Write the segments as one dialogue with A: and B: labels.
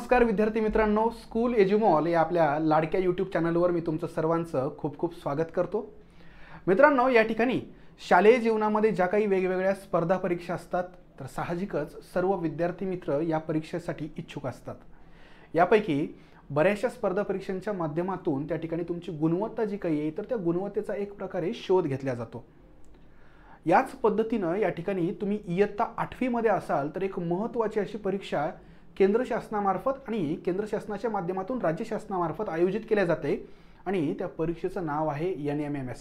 A: नमस्कार विद्यार्थी मित्रांनो, स्कूल एज्युमॉल या आपल्या लाडक्या यूट्यूब चॅनलवर मी तुमचं सर्वांचं खूप खूप स्वागत करतो। मित्रांनो, या ठिकाणी शालेय जीवनामध्ये ज्या काही वेगवेगळ्या स्पर्धा परीक्षा असतात तर साहजिकच सर्व विद्यार्थी मित्र या परीक्षेसाठी इच्छुक असतात। यापैकी बऱ्याचशा स्पर्धा परीक्षांच्या माध्यमातून त्या ठिकाणी तुमची गुणवत्ता जी काही आहे तर त्या गुणवत्तेचा एक प्रकारे शोध घेतला जातो। याच पद्धतीनं या ठिकाणी तुम्ही इयत्ता 8वी मध्ये असाल तर एक महत्त्वाची अशी परीक्षा केंद्र शासनामार्फत आणि केंद्र शासनाच्या माध्यमातून राज्य शासनामार्फत आयोजित केल्या जाते आणि त्या परीक्षेचं नाव आहे NMMS।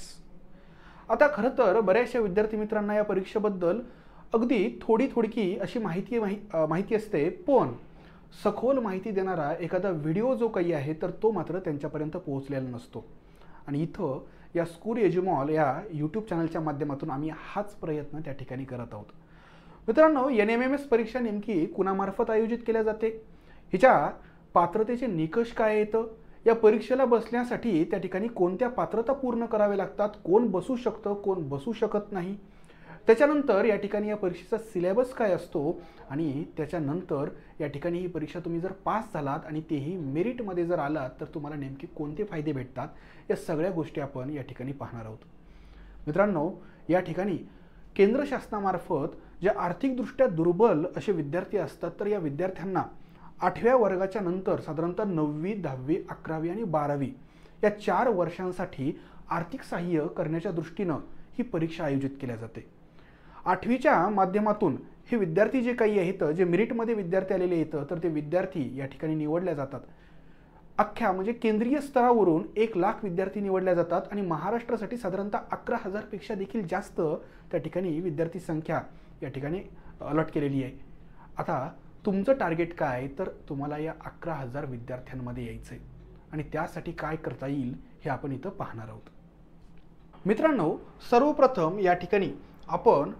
A: आता खरं तर बऱ्याचशा विद्यार्थी मित्रांना या परीक्षेबद्दल अगदी थोडी अशी माहिती असते, पण सखोल माहिती देणारा एखादा व्हिडिओ जो काही आहे तर तो मात्र त्यांच्यापर्यंत पोहोचलेला नसतो। आणि इथं या स्कूल एज्युमॉल या यूट्यूब चॅनलच्या माध्यमातून आम्ही हाच प्रयत्न त्या ठिकाणी करत आहोत। मित्रांनो, NMMS परीक्षा नेमकी कुणामार्फत आयोजित केल्या जाते, हिच्या पात्रतेचे निकष काय आहेत, या परीक्षेला बसण्यासाठी त्या ठिकाणी कोणत्या पात्रता पूर्ण करावे लागतात, कोण बसू शकतं कोण बसू शकत नाही, त्याच्यानंतर या ठिकाणी या परीक्षेचा सिलेबस काय असतो आणि त्याच्यानंतर या ठिकाणी ही परीक्षा तुम्ही जर पास झालात आणि तेही मेरिटमध्ये जर आलात तर तुम्हाला नेमके कोणते फायदे भेटतात, या सगळ्या गोष्टी आपण या ठिकाणी पाहणार आहोत। मित्रांनो, या ठिकाणी केंद्र शासनामार्फत जे आर्थिकदृष्ट्या दुर्बल असे विद्यार्थी असतात तर या विद्यार्थ्यांना 8व्या वर्गाच्या नंतर साधारणतः 9वी 10वी 11वी आणि 12वी या 4 वर्षांसाठी आर्थिक सहाय्य करण्याच्या दृष्टीनं ही परीक्षा आयोजित केल्या जाते। 8वीच्या माध्यमातून हे विद्यार्थी जे काही आहेत, जे मेरिटमध्ये विद्यार्थी आलेले आहेत तर ते विद्यार्थी या ठिकाणी निवडले जातात। अख्ख्या म्हणजे केंद्रीय स्तरावरून 1 लाख विद्यार्थी निवडले जातात आणि महाराष्ट्रासाठी साधारणतः 11,000 पेक्षा देखील जास्त त्या ठिकाणी विद्यार्थी संख्या या ठिकाणी अलॉट केलेली आहे। आता तुमचं टार्गेट काय, तर तुम्हाला या 11,000 विद्यार्थ्यांमध्ये यायचं आहे आणि त्यासाठी काय करता येईल हे आपण इथं पाहणार आहोत। मित्रांनो, सर्वप्रथम या ठिकाणी आपण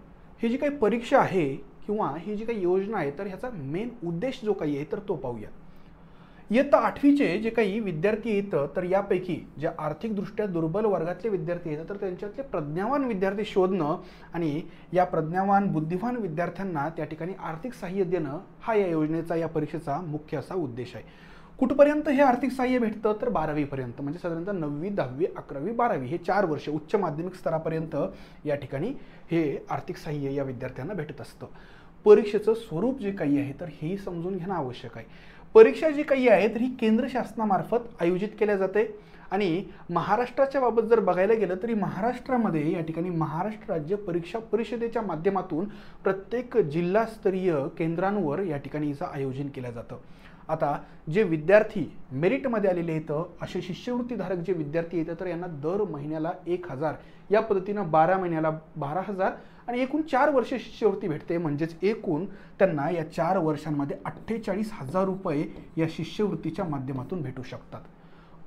A: ही जी काही परीक्षा आहे किंवा ही जी काही योजना आहे तर ह्याचा मेन उद्देश जो काही आहे तर तो पाहूया। इयत्ता 8वीचे जे काही विद्यार्थी येतं तर यापैकी जे आर्थिकदृष्ट्या दुर्बल वर्गातले विद्यार्थी येतात तर त्यांच्यातले प्रज्ञावान विद्यार्थी शोधणं आणि या प्रज्ञावान बुद्धिमान विद्यार्थ्यांना त्या ठिकाणी आर्थिक सहाय्य देणं हा या योजनेचा, या परीक्षेचा मुख्य असा उद्देश आहे। कुठपर्यंत हे आर्थिक सहाय्य भेटतं तर 12वी पर्यंत, म्हणजे साधारणतः 9वी 10वी 11वी 12वी हे 4 वर्ष उच्च माध्यमिक स्तरापर्यंत या ठिकाणी हे आर्थिक सहाय्य या विद्यार्थ्यांना भेटत असतं। परीक्षेचं स्वरूप जे काही आहे तर हेही समजून घेणं आवश्यक आहे। परीक्षा जी काही आहे तर ही केंद्र शासनामार्फत आयोजित केल्या जाते आणि महाराष्ट्राच्या बाबत जर बघायला गेलं तरी महाराष्ट्रामध्ये या ठिकाणी महाराष्ट्र राज्य परीक्षा परिषदेच्या माध्यमातून प्रत्येक जिल्हास्तरीय केंद्रांवर या ठिकाणी हिचं आयोजन केलं जातं। आता जे विद्यार्थी मेरिटमध्ये आलेले आहेत असे शिष्यवृत्तीधारक जे विद्यार्थी आहेत तर यांना दर महिन्याला 1,000 या पद्धतीनं 12 महिन्याला 12,000 आणि एकूण 4 वर्ष शिष्यवृत्ती भेटते, म्हणजेच एकूण त्यांना या 4 वर्षांमध्ये 48,000 रुपये या शिष्यवृत्तीच्या माध्यमातून भेटू शकतात।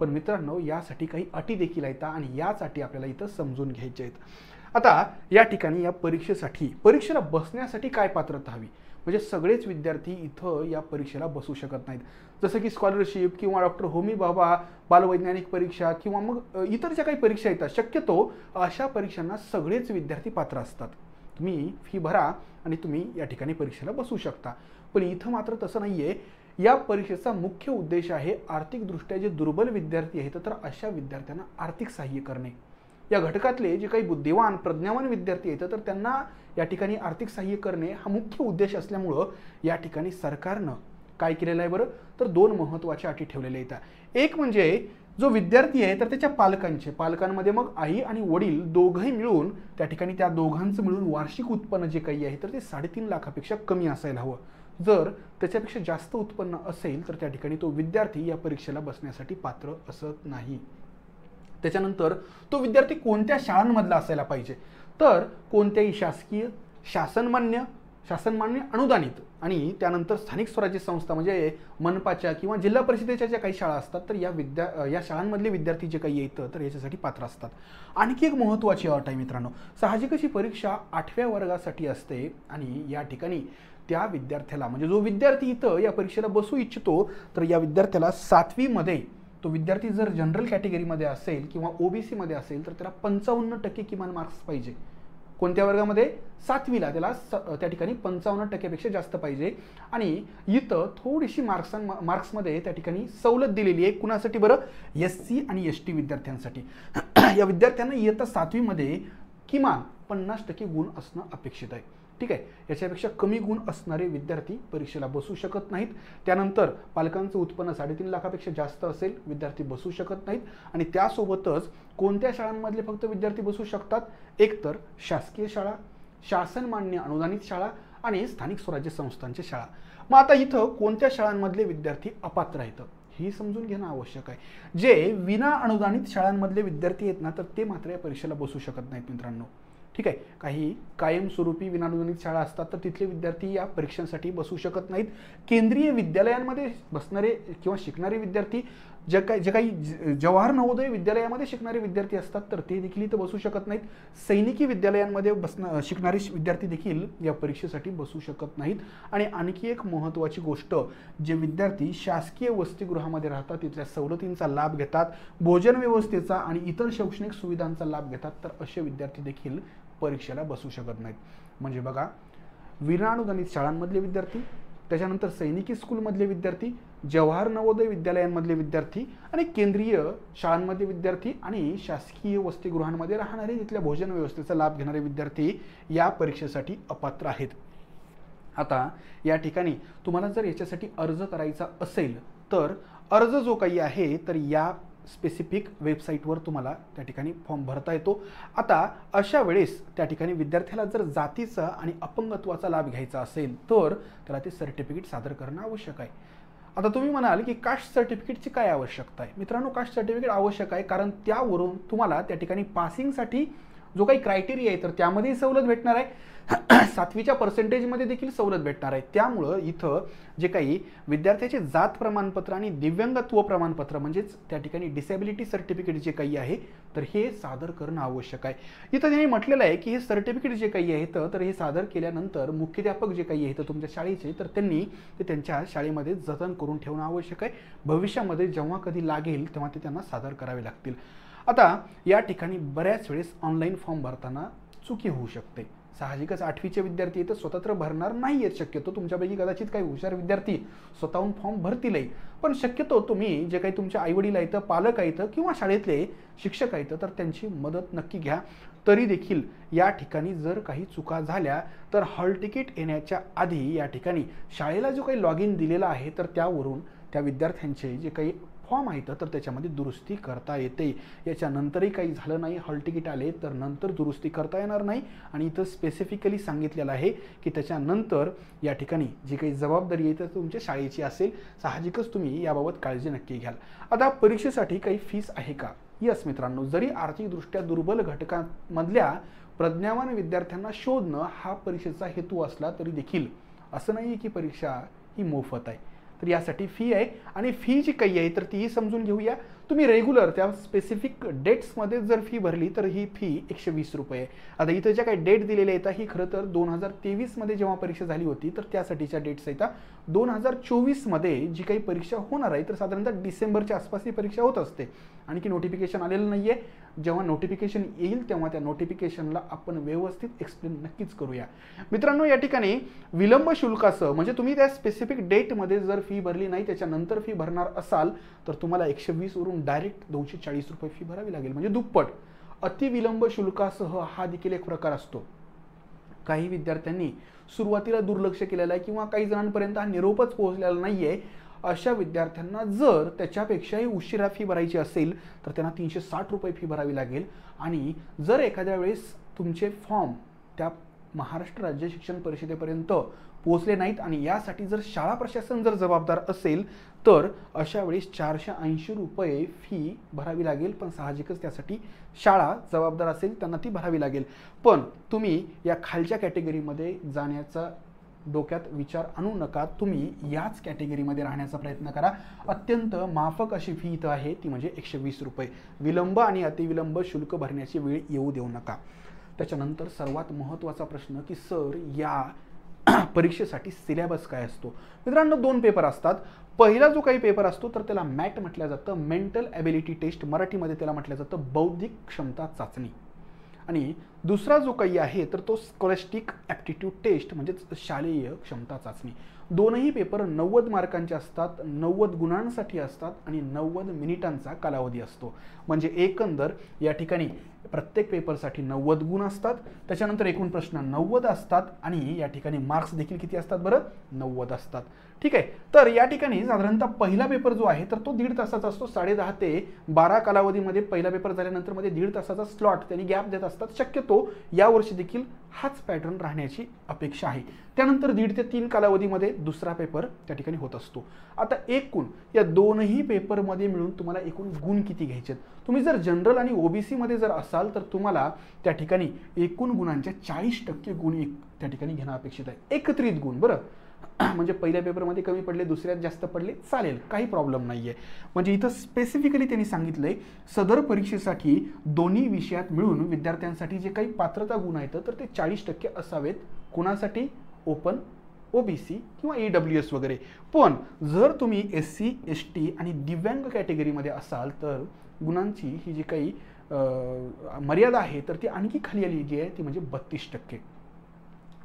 A: पण मित्रांनो, यासाठी काही अटी देखील आहेत आणि याच अटी आपल्याला इथं समजून घ्यायच्या आहेत। आता या ठिकाणी या परीक्षेला बसण्यासाठी काय पात्रता हवी, म्हणजे सगळेच विद्यार्थी इथं या परीक्षेला बसू शकत नाहीत। जसं की स्कॉलरशिप किंवा डॉक्टर होमी भाभा बालवैज्ञानिक परीक्षा किंवा मग इतर ज्या काही परीक्षा येतात, शक्यतो अशा परीक्षांना सगळेच विद्यार्थी पात्र असतात। तुम्ही फी भरा आणि तुम्ही या ठिकाणी परीक्षेला बसू शकता, पण इथं मात्र तसं नाही आहे। या परीक्षेचा मुख्य उद्देश आहे आर्थिकदृष्ट्या जे दुर्बल विद्यार्थी आहेत तर अशा विद्यार्थ्यांना आर्थिक सहाय्य करणे। या घटकातले जे काही बुद्धिवान प्रज्ञावान विद्यार्थी आहेत तर त्यांना या ठिकाणी आर्थिक सहाय्य करणे हा मुख्य उद्देश असल्यामुळं या ठिकाणी सरकारनं काय केलेलं आहे बरं, तर 2 महत्त्वाच्या अटी ठेवलेल्या आहेत। एक म्हणजे जो विद्यार्थी आहे तर त्याच्या पालकांमध्ये मग आई आणि वडील दोघंही मिळून त्या ठिकाणी त्या दोघांचं मिळून वार्षिक उत्पन्न जे काही आहे तर ते 3.5 लाखापेक्षा कमी असायला हवं। जर त्याच्यापेक्षा जास्त उत्पन्न असेल तर त्या ठिकाणी तो विद्यार्थी या परीक्षेला बसण्यासाठी पात्र असत नाही। त्याच्यानंतर तो विद्यार्थी कोणत्या शाळांमधला असायला पाहिजे, तर कोणत्याही शासकीय, शासनमान्य अनुदानित आणि त्यानंतर स्थानिक स्वराज्य संस्था म्हणजे मनपाच्या किंवा जिल्हा परिषदेच्या ज्या काही शाळा असतात तर या शाळांमधले विद्यार्थी जे काही येतं तर याच्यासाठी पात्र असतात। आणखी एक महत्त्वाची अट आहे मित्रांनो, साहजिकच ही परीक्षा 8व्या वर्गासाठी असते आणि या ठिकाणी त्या विद्यार्थ्याला म्हणजे जो विद्यार्थी इथं या परीक्षेला बसू इच्छितो तर या विद्यार्थ्याला 7वी मध्ये तो विद्यार्थी जर जनरल कॅटेगरीमध्ये असेल किंवा OBC मध्ये असेल तर त्याला 55% किमान मार्क्स पाहिजे। कोणत्या वर्गामध्ये? 7वीला त्याला त्या ठिकाणी 55% जास्त पाहिजे. आणि इथं थोडीशी मार्क्समध्ये त्या ठिकाणी सवलत दिलेली आहे. कुणासाठी बरं? SC आणि ST विद्यार्थ्यांसाठी. या विद्यार्थ्यांना इयत्ता 7वीमध्ये किमान 50% गुण असणं अपेक्षित आहे. ठीक आहे, याच्यापेक्षा कमी गुण असणारे विद्यार्थी परीक्षेला बसू शकत नाहीत. त्यानंतर पालकांचं उत्पन्न 3.5 लाखापेक्षा जास्त असेल, विद्यार्थी बसू शकत नाहीत. आणि त्यासोबतच कोणत्या शाळांमधले फक्त विद्यार्थी बसू शकतात? एक तर शासकीय शाळा, शासनमान्य अनुदानित शाळा आणि स्थानिक स्वराज्य संस्थांच्या शाळा. मग आता इथं कोणत्या शाळांमधले विद्यार्थी अपात्र आहेत ही समजून घेणं आवश्यक आहे. जे विना अनुदानित शाळांमधले विद्यार्थी आहेत ना, तर ते मात्र या परीक्षेला बसू शकत नाहीत मित्रांनो. ठीक आहे, काही कायमस्वरूपी विनानुदानित शाळा असतात तर तिथले विद्यार्थी या परीक्षांसाठी बसू शकत नाहीत. केंद्रीय विद्यालयांमध्ये बसणारे किंवा शिकणारे विद्यार्थी, जे काही जवाहर नवोदय विद्यालयामध्ये शिकणारे विद्यार्थी असतात तर ते देखील इथं बसू शकत नाहीत. सैनिकी विद्यालयांमध्ये शिकणारे विद्यार्थी देखील या परीक्षेसाठी बसू शकत नाहीत. आणि आणखी एक महत्त्वाची गोष्ट, जे विद्यार्थी शासकीय वसतिगृहामध्ये राहतात, तिथल्या सवलतींचा लाभ घेतात, भोजन व्यवस्थेचा आणि इतर शैक्षणिक सुविधांचा लाभ घेतात, तर असे विद्यार्थी देखील परीक्षेला बसू शकत नाहीत. म्हणजे बघा, विनाअनुदानित शाळांमधले विद्यार्थी, त्याच्यानंतर सैनिकी स्कूलमधले विद्यार्थी, जवाहर नवोदय विद्यालयांमधले विद्यार्थी आणि केंद्रीय शाळांमधले विद्यार्थी आणि शासकीय वसतिगृहांमध्ये राहणारे तिथल्या भोजन व्यवस्थेचा लाभ घेणारे विद्यार्थी या परीक्षेसाठी अपात्र आहेत. आता या ठिकाणी तुम्हाला जर याच्यासाठी अर्ज करायचा असेल तर अर्ज जो काही आहे तर या स्पेसिफिक वेबसाईटवर तुम्हाला त्या ठिकाणी फॉर्म भरता येतो. आता अशा वेळेस त्या ठिकाणी विद्यार्थ्याला जर जातीचा आणि अपंगत्वाचा लाभ घ्यायचा असेल तर त्याला ते सर्टिफिकेट सादर करणं आवश्यक आहे. आता तुम्ही म्हणाल की कास्ट सर्टिफिकेटची काय आवश्यकता आहे? मित्रांनो, कास्ट सर्टिफिकेट आवश्यक आहे कारण त्यावरून तुम्हाला त्या ठिकाणी पासिंगसाठी जो काही क्रायटेरिया आहे तर त्यामध्येही सवलत भेटणार आहे. 7वीच्या पर्सेंटेजमध्ये देखील सवलत भेटणार आहे. त्यामुळं इथं जे काही विद्यार्थ्याचे जात प्रमाणपत्र आणि दिव्यांगत्व प्रमाणपत्र म्हणजेच त्या ठिकाणी डिसेबिलिटी सर्टिफिकेट जे काही आहे तर हे सादर करणं आवश्यक आहे. इथं त्यांनी म्हटलेलं आहे की हे सर्टिफिकेट जे काही आहे तर हे सादर केल्यानंतर मुख्याध्यापक जे काही आहे तुमच्या शाळेचे तर त्यांनी ते त्यांच्या शाळेमध्ये जतन करून ठेवणं आवश्यक आहे. भविष्यामध्ये जेव्हा कधी लागेल तेव्हा ते त्यांना सादर करावे लागतील. आता या ठिकाणी बऱ्याच वेळेस ऑनलाईन फॉर्म भरताना चुकी होऊ शकते. साहजिकच 8वीचे विद्यार्थी तर स्वतंत्र भरणार नाही आहेत. शक्यतो तुमच्यापैकी कदाचित काही हुशार विद्यार्थी स्वतःहून फॉर्म भरतीलही, पण शक्यतो तुम्ही जे काही तुमचे आईवडील आहेत, पालक आहेत किंवा शाळेतले शिक्षक आहेत तर त्यांची मदत नक्की घ्या. तरी देखील या ठिकाणी जर काही चुका झाल्या तर हॉल तिकीट येण्याच्या आधी या ठिकाणी शाळेला जो काही लॉग इन दिलेला आहे तर त्यावरून त्या विद्यार्थ्यांचे जे काही फॉर्म आहेत तर त्याच्यामध्ये दुरुस्ती करता येते. याच्यानंतरही काही झालं नाही, हॉल तिकीट आले तर नंतर दुरुस्ती करता येणार नाही. आणि इथं स्पेसिफिकली सांगितलेलं आहे की त्याच्यानंतर या ठिकाणी जी काही जबाबदारी आहे तर तुमच्या शाळेची असेल. साहजिकच तुम्ही याबाबत काळजी नक्की घ्याल. आता परीक्षेसाठी काही फीस आहे का? यस मित्रांनो, जरी आर्थिकदृष्ट्या दुर्बल घटकांमधल्या प्रज्ञावान विद्यार्थ्यांना शोधणं हा परीक्षेचा हेतू असला तरी देखील असं नाही की परीक्षा ही मोफत आहे. तर यासाठी फी आहे आणि फी जी काही आहे तर तीही समजून घेऊया. तुम्ही रेग्युलर त्या स्पेसिफिक डेट्समध्ये जर फी भरली तर ही फी 120 रुपये आहे. आता इथं ज्या काही डेट दिलेल्या आहेत ही खरं तर 2023मध्ये जेव्हा परीक्षा झाली होती तर त्यासाठीच्या डेट्स आहेत. 2024मध्ये जी काही परीक्षा होणार आहे तर साधारणतः डिसेंबरच्या आसपास ही परीक्षा होत असते. आणखी नोटिफिकेशन आलेलं नाही आहे. जेव्हा नोटिफिकेशन येईल तेव्हा त्या नोटिफिकेशनला आपण व्यवस्थित एक्सप्लेन नक्कीच करूया. मित्रांनो, या ठिकाणी विलंब शुल्कासह म्हणजे तुम्ही त्या स्पेसिफिक डेटमध्ये जर फी भरली नाही त्याच्यानंतर फी भरणार असाल तर तुम्हाला 120 वरून डायरेक्ट 240 रुपये फी भरावी लागेल, म्हणजे दुप्पट. अतिविलंब शुल्कासह हा देखील एक प्रकार असतो. काही विद्यार्थ्यांनी सुरुवातीला दुर्लक्ष केलेलं आहे किंवा काही जणांपर्यंत हा निरोपच पोहोचलेला नाहीये. अशा विद्यार्थ्यांना जर त्याच्यापेक्षाही उशिरा फी भरायची असेल तर त्यांना 360 रुपये फी भरावी लागेल. आणि जर एखाद्या वेळेस तुमचे फॉर्म त्या महाराष्ट्र राज्य शिक्षण परिषदेपर्यंत पोहोचले नाहीत आणि यासाठी जर शाळा प्रशासन जर जबाबदार असेल तर अशा वेळेस 480 रुपये फी भरावी लागेल. पण साहजिकच त्यासाठी शाळा जबाबदार असेल त्यांना ती भरावी लागेल. पण तुम्ही या खालच्या कॅटेगरीमध्ये जाण्याचा डोक्यात विचार आणू नका. तुम्ही याच कॅटेगरीमध्ये राहण्याचा प्रयत्न करा. अत्यंत माफक अशी फी इथं आहे ती म्हणजे 120 रुपये. विलंब आणि अतिविलंब शुल्क भरण्याची वेळ येऊ देऊ नका. त्याच्यानंतर सर्वात महत्त्वाचा प्रश्न की सर या परीक्षेसाठी सिलेबस काय असतो? मित्रांनो, 2 पेपर असतात. पहिला जो काही पेपर असतो तर त्याला मॅट म्हटलं जातं, मेंटल ॲबिलिटी टेस्ट. मराठीमध्ये त्याला म्हटलं जातं बौद्धिक क्षमता चाचणी. आणि दुसरा जो काही आहे तर तो स्कॉलस्टिक ॲप्टिट्यूड टेस्ट म्हणजेच शालेय क्षमता चाचणी. दोनही पेपर 90 मार्कांचे असतात, 90 गुणांसाठी असतात आणि 90 मिनिटांचा कालावधी असतो. म्हणजे एकंदर या ठिकाणी प्रत्येक पेपरसाठी 90 गुण असतात, त्याच्यानंतर एकूण प्रश्न 90 असतात आणि या ठिकाणी मार्क्स देखील किती असतात बरं, 90 असतात. ठीक आहे. तर या ठिकाणी साधारणतः पहिला पेपर जो आहे तर तो 1.5 तासाचा असतो. 10:30 ते 12 कालावधीमध्ये पहिला पेपर झाल्यानंतर मध्ये 1.5 तासाचा स्लॉट त्यांनी गॅप देत असतात. शक्यतो यावर्षी देखील हाच पॅटर्न राहण्याची अपेक्षा आहे. त्यानंतर 1.5 ते 3 कालावधीमध्ये दुसरा पेपर त्या ठिकाणी होत असतो. आता एकूण या दोनही पेपरमध्ये मिळून तुम्हाला एकूण गुण किती घ्यायचे? तुम्ही जर जनरल आणि ओबीसी मध्ये जर असाल तर तुम्हाला त्या ठिकाणी एकूण गुणांच्या 40% गुण त्या ठिकाणी घेणं अपेक्षित आहे. एकत्रित गुण बरं. म्हणजे पहिल्या पेपरमध्ये कमी पडले, दुसऱ्यात जास्त पडले, चालेल, काही प्रॉब्लेम नाही आहे. म्हणजे इथं स्पेसिफिकली त्यांनी सांगितलंय सदर परीक्षेसाठी दोन्ही विषयात मिळून विद्यार्थ्यांसाठी जे काही पात्रता गुण आहेत तर ते 40% असावेत. कोणासाठी? ओपन, ओबीसी किंवा EWS वगैरे. पण जर तुम्ही SC, ST आणि दिव्यांग कॅटेगरीमध्ये असाल तर गुणांची ही जी काही मर्यादा आहे तर ती आणखी खाली आली जी आहे ती म्हणजे 32%.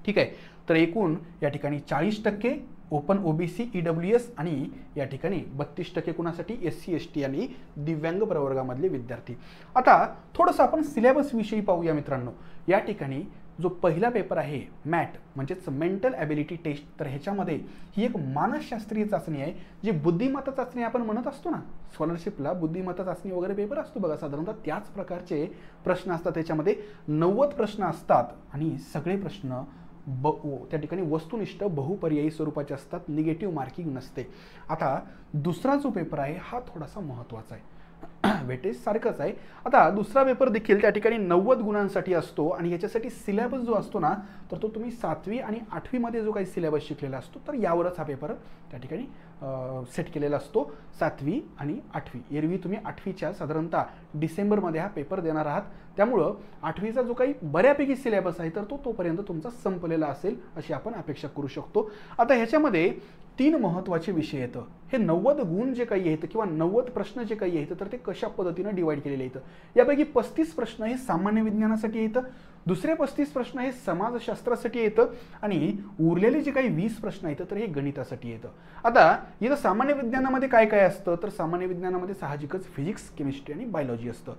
A: ठीक आहे. तर एकूण या ठिकाणी 40% ओपन, ओबीसी, EWS आणि या ठिकाणी 32% कुणासाठी? SC, ST आणि दिव्यांग प्रवर्गामधले विद्यार्थी. आता थोडंसं आपण सिलेबस विषयी पाहूया मित्रांनो. या ठिकाणी जो पहिला पेपर आहे मॅट म्हणजेच मेंटल ॲबिलिटी टेस्ट, तर ह्याच्यामध्ये ही एक मानसशास्त्रीय चाचणी आहे जी बुद्धिमत्ता चाचणी आपण म्हणत असतो ना, स्कॉलरशिपला बुद्धिमत्ता चाचणी वगैरे पेपर असतो बघा साधारणतः त्याच प्रकारचे प्रश्न असतात. त्याच्यामध्ये 90 प्रश्न असतात आणि सगळे प्रश्न त्या ठिकाणी वस्तुनिष्ठ बहुपर्यायी स्वरूपाचे असतात, निगेटिव्ह मार्किंग नसते. आता दुसरा जो पेपर आहे हा थोडासा महत्त्वाचा आहे. वेटेज सारखंच आहे. आता दुसरा पेपर देखील त्या ठिकाणी 90 गुणांसाठी असतो आणि याच्यासाठी सिलेबस जो असतो ना तर तो तुम्ही 7वी आणि 8वी मध्ये जो काही सिलेबस शिकलेला असतो तर यावरच हा पेपर त्या ठिकाणी सेट केलेला असतो. 7वी आणि 8वी. एरवी तुम्ही 8वीच्या साधारणतः डिसेंबरमध्ये हा पेपर देणार आहात. त्यामुळं 8वीचा जो काही बऱ्यापैकी सिलेबस आहे तर तो तोपर्यंत तुमचा संपलेला असेल अशी आपण अपेक्षा करू शकतो. आता ह्याच्यामध्ये 3 महत्त्वाचे विषय येतं. हे 90 गुण जे काही आहेत किंवा 90 प्रश्न जे काही आहेत तर ते कशा पद्धतीनं डिवाइड केलेले आहेत. यापैकी 35 प्रश्न हे सामान्य विज्ञानासाठी येतं, दुसरे 35 प्रश्न हे समाजशास्त्रासाठी येतं आणि उरलेले जे काही 20 प्रश्न आहेत तर हे गणितासाठी येतं. आता इथं सामान्य विज्ञानामध्ये काय काय असतं तर सामान्य विज्ञानामध्ये साहजिकच फिजिक्स, केमिस्ट्री आणि बायोलॉजी असतं.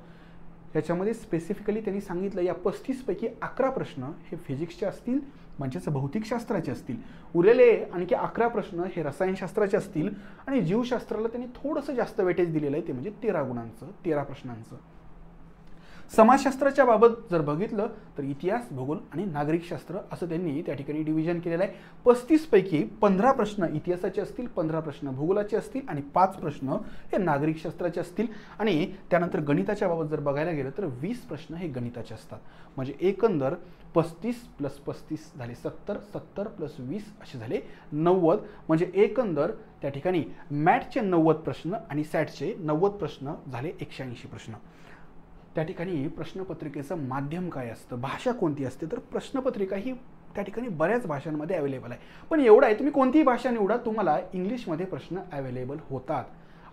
A: याच्यामध्ये स्पेसिफिकली त्यांनी सांगितलं या 35 पैकी 11 प्रश्न हे फिजिक्सचे असतील म्हणजेच भौतिकशास्त्राचे असतील, उरलेले आणखी 11 प्रश्न हे रसायनशास्त्राचे असतील आणि जीवशास्त्राला त्यांनी थोडंसं जास्त वेटेज दिलेलं आहे ते म्हणजे 13 गुणांचं, 13 प्रश्नांचं. समाजशास्त्राच्या बाबत जर बघितलं तर इतिहास, भूगोल आणि नागरिकशास्त्र असं त्यांनी त्या ठिकाणी डिव्हिजन केलेलं आहे. 35 पैकी 15 प्रश्न इतिहासाचे असतील, 15 प्रश्न भूगोलाचे असतील आणि 5 प्रश्न हे नागरिकशास्त्राचे असतील. आणि त्यानंतर गणिताच्या बाबत जर बघायला गेलं तर 20 प्रश्न हे गणिताचे असतात. म्हणजे एकंदर 35 + 35 झाले 70, 70 + 20 असे झाले 90. म्हणजे एकंदर त्या ठिकाणी मॅथचे 90 प्रश्न आणि सॅटचे 90 प्रश्न झाले 180 प्रश्न. त्या ठिकाणी प्रश्नपत्रिकेचं माध्यम काय असतं, भाषा कोणती असते तर प्रश्नपत्रिका ही त्या ठिकाणी बऱ्याच भाषांमध्ये अवेलेबल आहे. पण एवढं आहे तुम्ही कोणतीही भाषा निवडा तुम्हाला इंग्लिशमध्ये प्रश्न अवेलेबल होतात.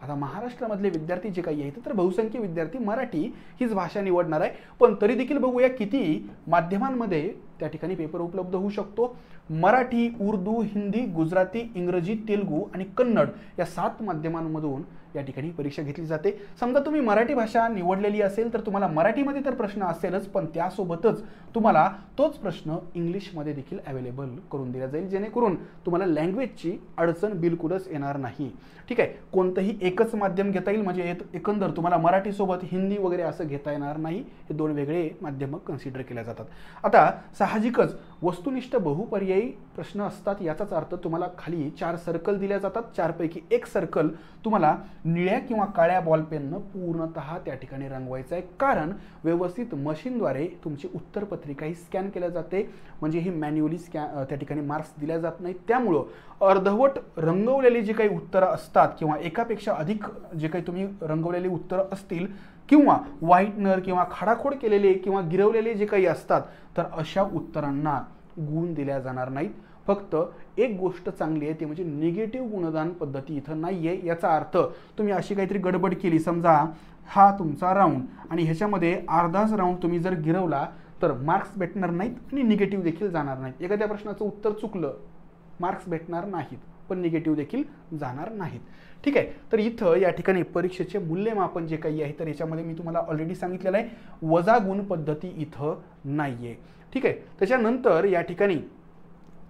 A: आता महाराष्ट्रामधले विद्यार्थी जे काही आहेत तर बहुसंख्य विद्यार्थी मराठी हीच भाषा निवडणार आहे. पण तरी देखील बघूया किती माध्यमांमध्ये त्या ठिकाणी पेपर उपलब्ध होऊ शकतो. मराठी, उर्दू, हिंदी, गुजराती, इंग्रजी, तेलुगू आणि कन्नड या 7 माध्यमांमधून या ठिकाणी परीक्षा घेतली जाते. समजा तुम्ही मराठी भाषा निवडलेली असेल तर तुम्हाला मराठीमध्ये तर प्रश्न असेलच पण त्यासोबतच तुम्हाला तोच प्रश्न इंग्लिशमध्ये देखील अवेलेबल करून दिला जाईल जेणेकरून तुम्हाला लँग्वेजची अडचण बिलकुलच येणार नाही. ठीक आहे. कोणतंही एकच माध्यम घेता येईल म्हणजे एकंदर तुम्हाला मराठीसोबत हिंदी वगैरे असं घेता येणार नाही. हे 2 वेगळे माध्यमं कन्सिडर केल्या जातात. आता साहजिकच वस्तुनिष्ठ बहुपर्यायी प्रश्न असतात. याचाच अर्थ तुम्हाला खाली 4 सर्कल दिल्या जातात. 4 पैकी 1 सर्कल तुम्हाला निळ्या किंवा काळ्या बॉलपेननं पूर्णतः त्या ठिकाणी रंगवायचं आहे. कारण व्यवस्थित मशीनद्वारे तुमची उत्तरपत्रिका ही स्कॅन केल्या जाते. म्हणजे ही मॅन्युअली त्या ठिकाणी मार्क्स दिल्या जात नाही. त्यामुळं अर्धवट रंगवलेली जी काही उत्तरं असतात किंवा एकापेक्षा अधिक जे काही तुम्ही रंगवलेली उत्तरं असतील किंवा व्हाईटनर किंवा खाडाखोड केलेले किंवा गिरवलेले जे काही असतात तर अशा उत्तरांना गुण दिल्या जाणार नाहीत. फक्त एक गोष्ट चांगली आहे ती म्हणजे निगेटिव्ह गुणदान पद्धती इथं नाही आहे. याचा अर्थ तुम्ही अशी काहीतरी गडबड केली, समजा हा तुमचा राऊंड आणि ह्याच्यामध्ये अर्धाच राऊंड तुम्ही जर गिरवला तर मार्क्स भेटणार नाहीत आणि निगेटिव्ह देखील जाणार नाहीत. एखाद्या प्रश्नाचं उत्तर चुकलं, मार्क्स भेटणार नाहीत पण निगेटिव्ह देखील जाणार नाहीत. ठीक आहे. तर इथं या ठिकाणी परीक्षेचे मूल्यमापन जे काही आहे तर याच्यामध्ये मी तुम्हाला ऑलरेडी सांगितलेलं आहे, वजा गुण पद्धती इथं नाहीये. ठीक आहे. त्याच्यानंतर या ठिकाणी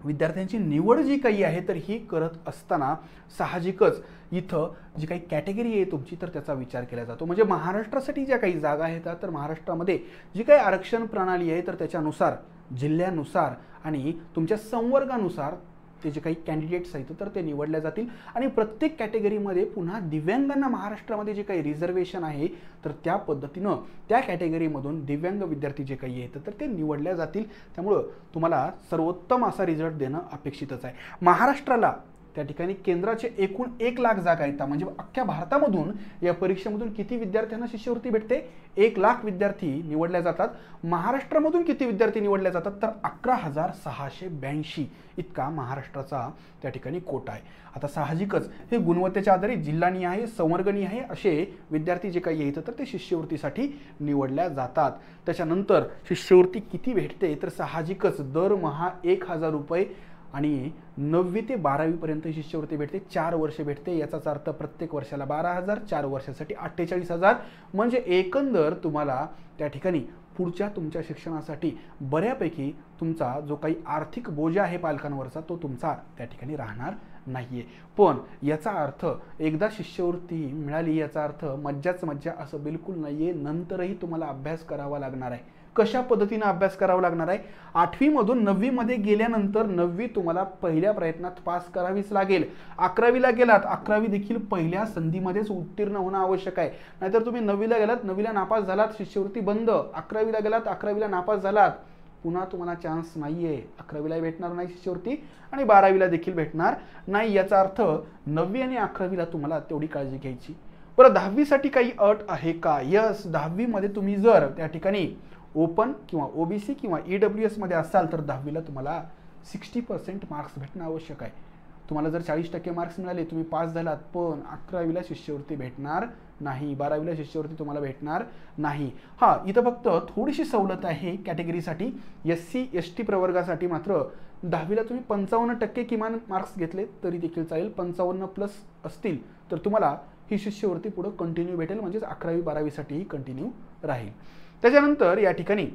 A: विद्यार्थ्यांची निवड जी काही आहे तर ही करत असताना साहजिकच इथं जी काही कॅटेगरी आहे तुमची तर त्याचा विचार केला जातो. म्हणजे महाराष्ट्रासाठी ज्या काही जागा आहेत तर महाराष्ट्रामध्ये जी काही आरक्षण प्रणाली आहे तर त्याच्यानुसार, जिल्ह्यानुसार आणि तुमच्या संवर्गानुसार ते जे काही कॅन्डिडेट्स आहेत तर ते निवडले जातील. आणि प्रत्येक कॅटेगरीमध्ये पुन्हा दिव्यांगांना महाराष्ट्रामध्ये जे काही रिझर्वेशन आहे तर त्या पद्धतीनं त्या कॅटेगरीमधून दिव्यांग विद्यार्थी जे काही आहेत तर ते निवडल्या जातील. त्यामुळं तुम्हाला सर्वोत्तम असा रिझल्ट देणं अपेक्षितच आहे. महाराष्ट्राला त्या ठिकाणी केंद्राचे एकूण 1 लाख जागा आहेत. म्हणजे अख्ख्या भारतामधून या परीक्षेमधून किती विद्यार्थ्यांना शिष्यवृत्ती भेटते? 1 लाख विद्यार्थी निवडल्या जातात. महाराष्ट्रामधून किती विद्यार्थी निवडल्या जातात? तर 11,682 इतका महाराष्ट्राचा त्या ठिकाणी कोटा आहे. आता साहजिकच हे गुणवत्तेच्या आधारे जिल्हानिहाय, संवर्गनिहाय असे विद्यार्थी जे काही आहेत तर ते शिष्यवृत्तीसाठी निवडल्या जातात. त्याच्यानंतर शिष्यवृत्ती किती भेटते? तर साहजिकच दरमहा 1,000 रुपये आणि 9वी ते 12वी पर्यंत शिष्यवृत्ती भेटते. 4 वर्ष भेटते. याचाच अर्थ प्रत्येक वर्षाला 12,000, 4 वर्षासाठी 48,000. म्हणजे एकंदर तुम्हाला त्या ठिकाणी पुढच्या तुमच्या शिक्षणासाठी बऱ्यापैकी तुमचा जो काही आर्थिक बोजा आहे पालकांवरचा तो तुमचा त्या ठिकाणी राहणार नाहीये. पण याचा अर्थ एकदा शिष्यवृत्ती मिळाली याचा अर्थ मज्जाच मज्जा असं बिलकुल नाहीये. नंतरही तुम्हाला अभ्यास करावा लागणार आहे. कशा पद्धतीने अभ्यास करावा लागणार आहे? 8वी मधून 9वी मध्ये गेल्यानंतर 9वी तुम्हाला पहिल्या प्रयत्नात पास करावीच लागेल. 11वीला गेलात, 11वी देखील पहिल्या संधीमध्येच उत्तीर्ण होणं आवश्यक आहे. नाहीतर तुम्ही 9वीला गेलात, 9वीला नापास झालात, शिष्यवृत्ती बंद. 11वीला गेलात, 11वीला नापास झालात, पुन्हा तुम्हाला चान्स नाहीये. 11वीला भेटणार नाही शिष्यवृत्ती आणि 12वीला देखील भेटणार नाही. याचा अर्थ 9वी आणि 11वीला तुम्हाला तेवढी काळजी घ्यायची. बरं, 10वीसाठी काही अट आहे का? यस, 10वी मध्ये तुम्ही जर त्या ठिकाणी ओपन किंवा ओबीसी किंवा ईडब्ल्यूएस मध्ये असाल तर 10वीला तुम्हाला 60% मार्क्स भेटणं आवश्यक आहे. तुम्हाला जर 40% मार्क्स मिळाले, तुम्ही पास झालात, पण 11वीला शिष्यवृत्ती भेटणार नाही, 12वीला शिष्यवृत्ती तुम्हाला भेटणार नाही. हा, इथं फक्त थोडीशी सवलत आहे कॅटेगरीसाठी. SC ST प्रवर्गासाठी मात्र 10वीला तुम्ही 55% किमान मार्क्स घेतले तरी देखील चालेल. 55+ असतील तर तुम्हाला ही शिष्यवृत्ती पुढे कंटिन्यू भेटेल. म्हणजेच 11वी 12वीसाठीही कंटिन्यू राहील. त्याच्यानंतर या ठिकाणी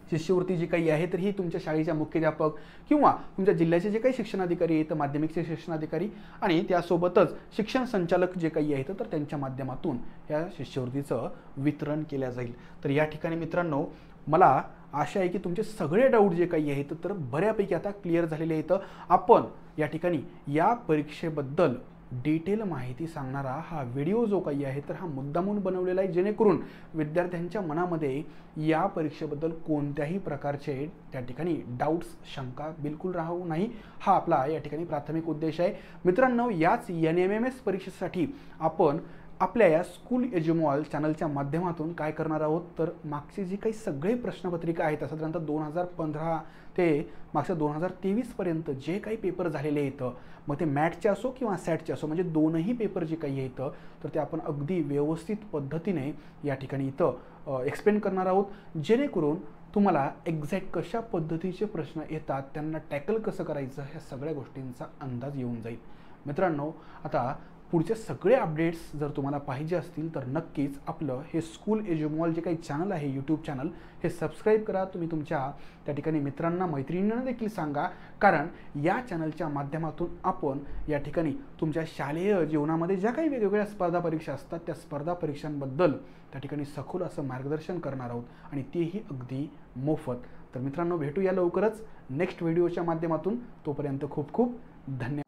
A: शिष्यवृत्ती जी काही आहे तर ही तुमच्या शाळेच्या मुख्याध्यापक किंवा तुमच्या जिल्ह्याचे जे काही शिक्षणाधिकारी आहेत, माध्यमिकचे शिक्षणाधिकारी आणि त्यासोबतच शिक्षण संचालक जे काही आहेत तर त्यांच्या माध्यमातून या शिष्यवृत्तीचं वितरण केलं जाईल. तर या ठिकाणी मित्रांनो, मला आशा आहे की तुमचे सगळे डाऊट जे काही आहेत तर बऱ्यापैकी आता क्लिअर झालेले आहेत. आपण या ठिकाणी या परीक्षेबद्दल डिटेल माहिती सांगणारा हा व्हिडिओ जो काही आहे तर हा मुद्दामून बनवलेला आहे, जेणेकरून विद्यार्थ्यांच्या मनामध्ये या परीक्षेबद्दल कोणत्याही प्रकारचे त्या ठिकाणी डाऊट्स, शंका बिलकुल राहू नाही. हा आपला या ठिकाणी प्राथमिक उद्देश आहे. मित्रांनो, याच NMMS परीक्षेसाठी आपण आपल्या या स्कूल एज्युमॉल चॅनलच्या माध्यमातून काय करणार आहोत तर मागची जी काही सगळे प्रश्नपत्रिका आहेत साधारणतः 2015 ते मागच्या 2023 पर्यंत जे काही पेपर झालेले आहेत, मग ते मॅटचे असो किंवा सॅटचे असो, म्हणजे दोनही पेपर जे काही आहेत तर ते आपण अगदी व्यवस्थित पद्धतीने या ठिकाणी इथं एक्सप्लेन करणार आहोत, जेणेकरून तुम्हाला एक्झॅक्ट कशा पद्धतीचे प्रश्न येतात, त्यांना टॅकल कसं करायचं ह्या सगळ्या गोष्टींचा अंदाज येऊन जाईल. मित्रांनो, आता पुढचे सगळे अपडेट्स जर तुम्हाला पाहिजे असतील तर नक्कीच आपलं हे स्कूल एज्युमॉल जे काही चॅनल आहे, यूट्यूब चॅनल, हे सबस्क्राईब करा. तुम्ही तुमच्या त्या ठिकाणी मित्रांना, मैत्रिणींना देखील सांगा, कारण या चॅनलच्या माध्यमातून आपण या ठिकाणी तुमच्या शालेय जीवनामध्ये ज्या काही वेगवेगळ्या स्पर्धा परीक्षा असतात त्या स्पर्धा परीक्षांबद्दल त्या ठिकाणी सखोल असं मार्गदर्शन करणार आहोत आणि तेही अगदी मोफत. तर मित्रांनो, भेटूया लवकरच नेक्स्ट व्हिडिओच्या माध्यमातून. तोपर्यंत खूप खूप धन्यवाद.